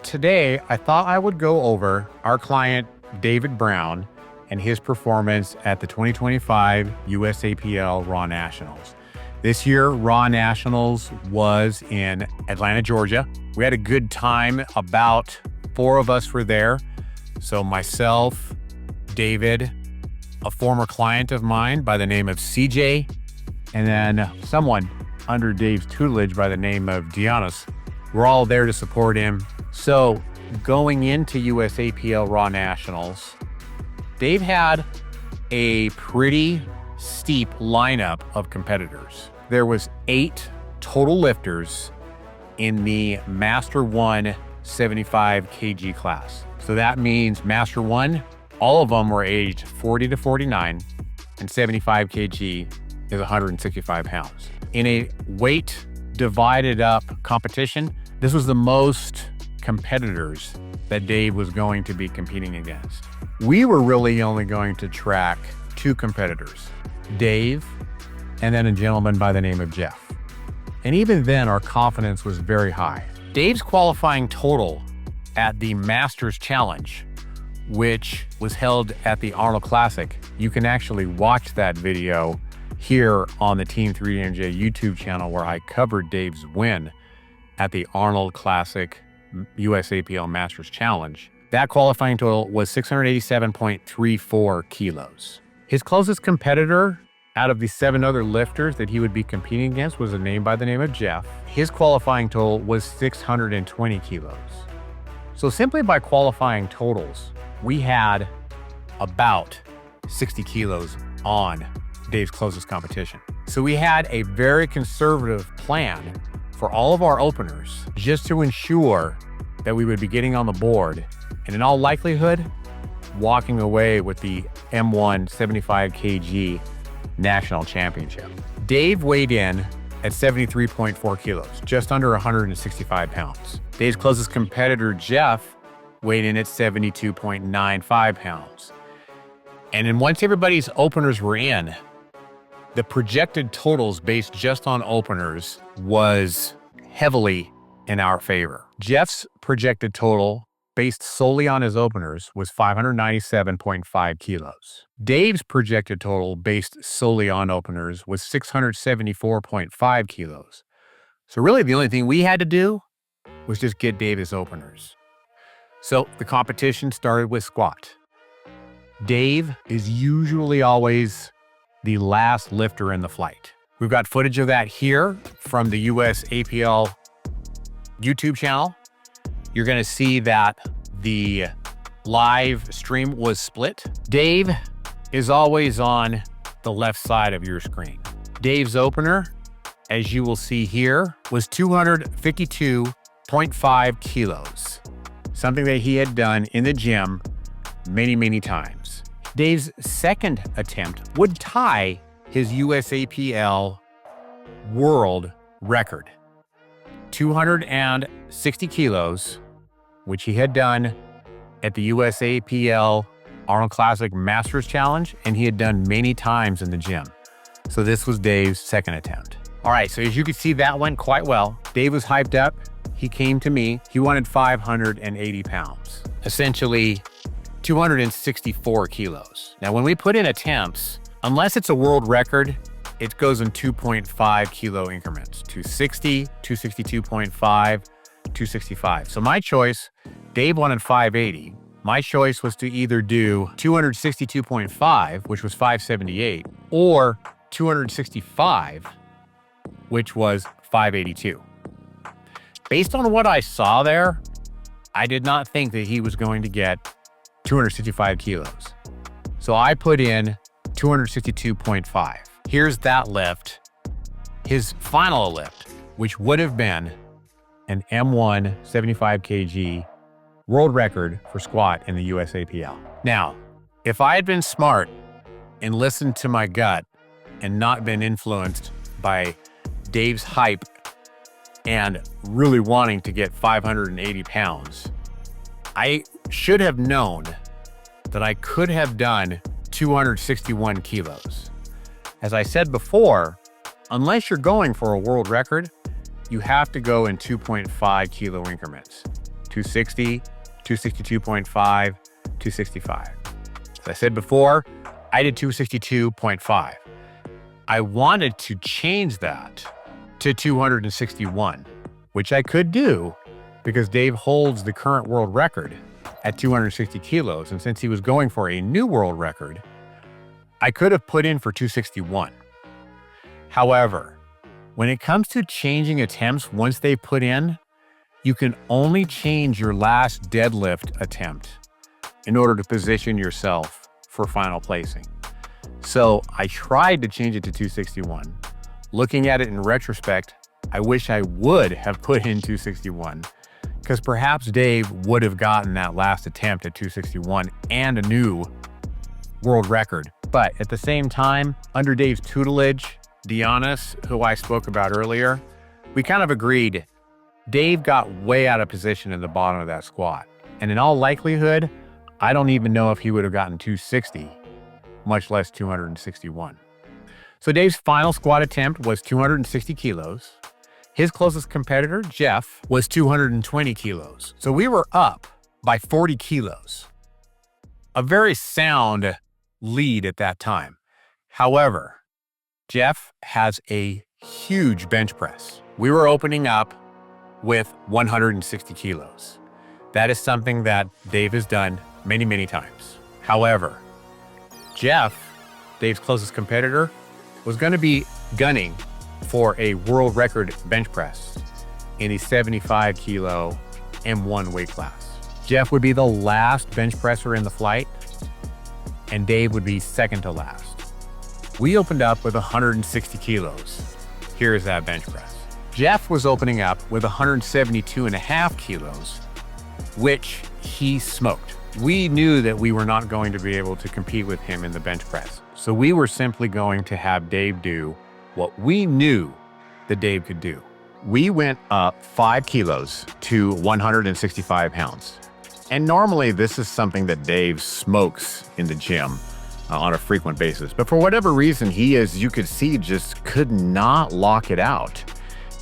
today I thought I would go over our client, David Brown, and his performance at the 2025 USAPL Raw Nationals. This year, Raw Nationals was in Atlanta, Georgia. We had a good time. About 4 of us were there. So myself, David, a former client of mine by the name of CJ, and then someone under Dave's tutelage by the name of Dianos. We're all there to support him. So going into USAPL Raw Nationals, Dave had a pretty steep lineup of competitors. There was 8 total lifters in the Master 1 75 kg class. So that means Master 1, all of them were aged 40 to 49, and 75 kg is 165 pounds. In a weight divided up competition, this was the most competitors that Dave was going to be competing against. We were really only going to track 2 competitors, Dave and then a gentleman by the name of Jeff. And even then, our confidence was very high. Dave's qualifying total at the Masters Challenge, which was held at the Arnold Classic. You can actually watch that video here on the Team 3MJ YouTube channel where I covered Dave's win at the Arnold Classic USAPL Masters Challenge. That qualifying total was 687.34 kilos. His closest competitor out of the 7 other lifters that he would be competing against was a name by the name of Jeff. His qualifying total was 620 kilos. So simply by qualifying totals, we had about 60 kilos on Dave's closest competition. So we had a very conservative plan for all of our openers just to ensure that we would be getting on the board and in all likelihood, walking away with the M1 75 kg National Championship. Dave weighed in at 73.4 kilos, just under 165 pounds. Dave's closest competitor, Jeff, weighed in at 72.95 pounds. And then once everybody's openers were in, the projected totals based just on openers was heavily in our favor. Jeff's projected total based solely on his openers was 597.5 kilos. Dave's projected total based solely on openers was 674.5 kilos. So really the only thing we had to do was just get Dave his openers. So the competition started with squat. Dave is usually always the last lifter in the flight. We've got footage of that here from the USAPL YouTube channel. You're gonna see that the live stream was split. Dave is always on the left side of your screen. Dave's opener, as you will see here, was 252.5 kilos, something that he had done in the gym many, many times. Dave's second attempt would tie his USAPL world record, 260 kilos, which he had done at the USAPL Arnold Classic Masters Challenge, and he had done many times in the gym. So this was Dave's second attempt. All right, so as you can see, that went quite well. Dave was hyped up. He came to me. He wanted 580 pounds, essentially 264 kilos. Now, when we put in attempts, unless it's a world record, it goes in 2.5 kilo increments, 260, 262.5, 265. So my choice, Dave wanted 580. My choice was to either do 262.5, which was 578, or 265, which was 582. Based on what I saw there, I did not think that he was going to get 265 kilos. So I put in 262.5. Here's that lift, his final lift, which would have been an M1 75 kg world record for squat in the USAPL. Now, if I had been smart and listened to my gut and not been influenced by Dave's hype and really wanting to get 580 pounds, I should have known that I could have done 261 kilos. As I said before, unless you're going for a world record, you have to go in 2.5 kilo increments. 260, 262.5, 265. As I said before, I did 262.5. I wanted to change that to 261, which I could do because Dave holds the current world record at 260 kilos. And since he was going for a new world record, I could have put in for 261. However, when it comes to changing attempts once they put in, you can only change your last deadlift attempt in order to position yourself for final placing. So I tried to change it to 261. Looking at it in retrospect, I wish I would have put in 261 because perhaps Dave would have gotten that last attempt at 261 and a new world record. But at the same time, under Dave's tutelage, Deonis, who I spoke about earlier, we kind of agreed Dave got way out of position in the bottom of that squat. And in all likelihood, I don't even know if he would have gotten 260, much less 261. So Dave's final squat attempt was 260 kilos. His closest competitor, Jeff, was 220 kilos. So we were up by 40 kilos. A very sound lead at that time. However, Jeff has a huge bench press. We were opening up with 160 kilos. That is something that Dave has done many, many times. However, Jeff, Dave's closest competitor, was going to be gunning for a world record bench press in the 75 kilo M1 weight class. Jeff would be the last bench presser in the flight, and Dave would be second to last. We opened up with 160 kilos. Here's that bench press. Jeff was opening up with 172.5 kilos, which he smoked. We knew that we were not going to be able to compete with him in the bench press. So we were simply going to have Dave do what we knew that Dave could do. We went up 5 kilos to 165 pounds. And normally this is something that Dave smokes in the gym on a frequent basis. But for whatever reason, he, as you could see, just could not lock it out.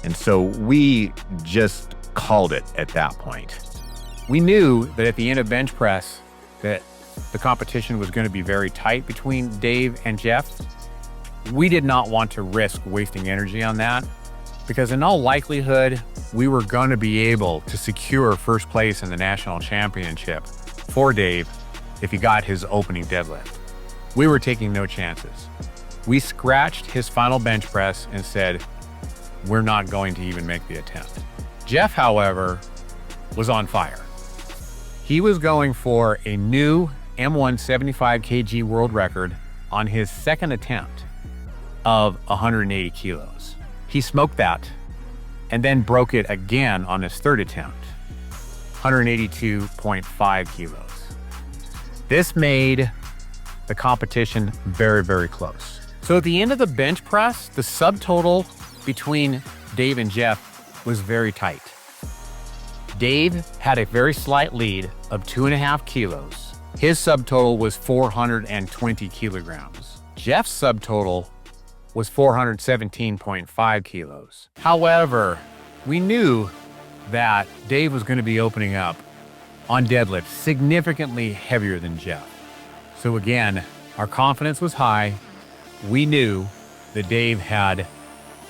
And so we just called it at that point. We knew that at the end of bench press that the competition was going to be very tight between Dave and Jeff. We did not want to risk wasting energy on that because in all likelihood, we were going to be able to secure first place in the national championship for Dave if he got his opening deadlift. We were taking no chances. We scratched his final bench press and said, we're not going to even make the attempt. Jeff, however, was on fire. He was going for a new M1 75 kg world record on his second attempt of 180 kilos. He smoked that and then broke it again on his third attempt, 182.5 kilos. This made the competition very, very close. So at the end of the bench press, the subtotal between Dave and Jeff was very tight. Dave had a very slight lead of 2.5 kilos. His subtotal was 420 kilograms. Jeff's subtotal was 417.5 kilos. However, we knew that Dave was going to be opening up on deadlift significantly heavier than Jeff. So again, our confidence was high. We knew that Dave had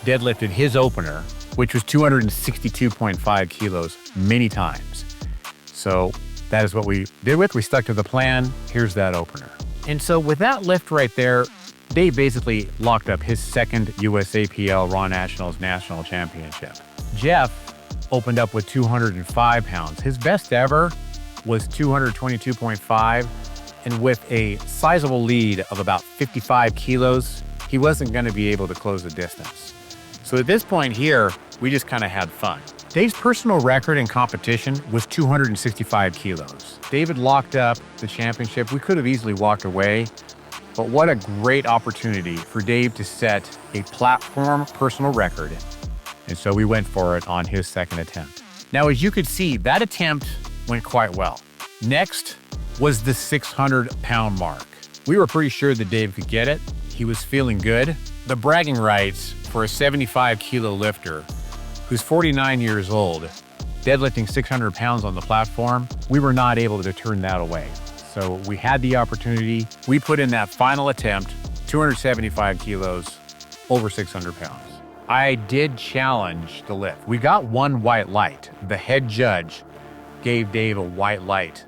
deadlifted his opener, which was 262.5 kilos many times. So that is what we did with. We stuck to the plan. Here's that opener. And so with that lift right there, Dave basically locked up his second USAPL Raw Nationals National Championship. Jeff opened up with 205 pounds. His best ever was 222.5. And with a sizable lead of about 55 kilos, he wasn't going to be able to close the distance. So at this point here, we just kind of had fun. Dave's personal record in competition was 265 kilos. David locked up the championship. We could have easily walked away, but what a great opportunity for Dave to set a platform personal record. And so we went for it on his second attempt. Now, as you could see, that attempt went quite well. Next was the 600-pound mark. We were pretty sure that Dave could get it. He was feeling good. The bragging rights for a 75-kilo lifter who's 49 years old deadlifting 600 pounds on the platform, we were not able to turn that away. So we had the opportunity. We put in that final attempt, 275 kilos, over 600 pounds. I did challenge the lift. We got one white light. The head judge gave Dave a white light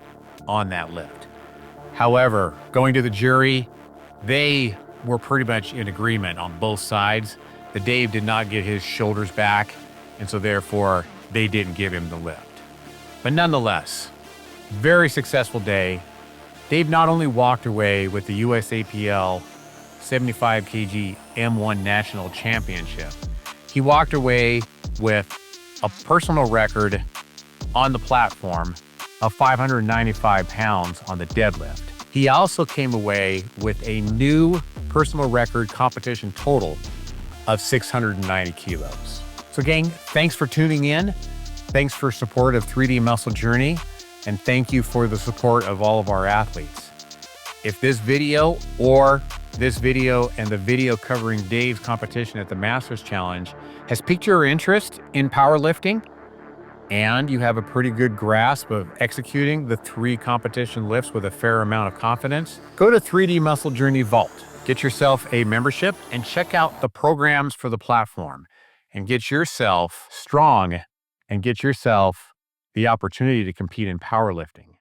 on that lift. However, going to the jury, they were pretty much in agreement on both sides that Dave did not get his shoulders back, and so therefore they didn't give him the lift. But nonetheless, very successful day. Dave not only walked away with the USAPL 75 kg M1 National Championship, he walked away with a personal record on the platform of 595 pounds on the deadlift. He also came away with a new personal record competition total of 690 kilos. So gang, thanks for tuning in. Thanks for support of 3D Muscle Journey. And thank you for the support of all of our athletes. If this video and the video covering Dave's competition at the Masters Challenge has piqued your interest in powerlifting, and you have a pretty good grasp of executing the 3 competition lifts with a fair amount of confidence, go to 3D Muscle Journey Vault. Get yourself a membership and check out the programs for the platform and get yourself strong and get yourself the opportunity to compete in powerlifting.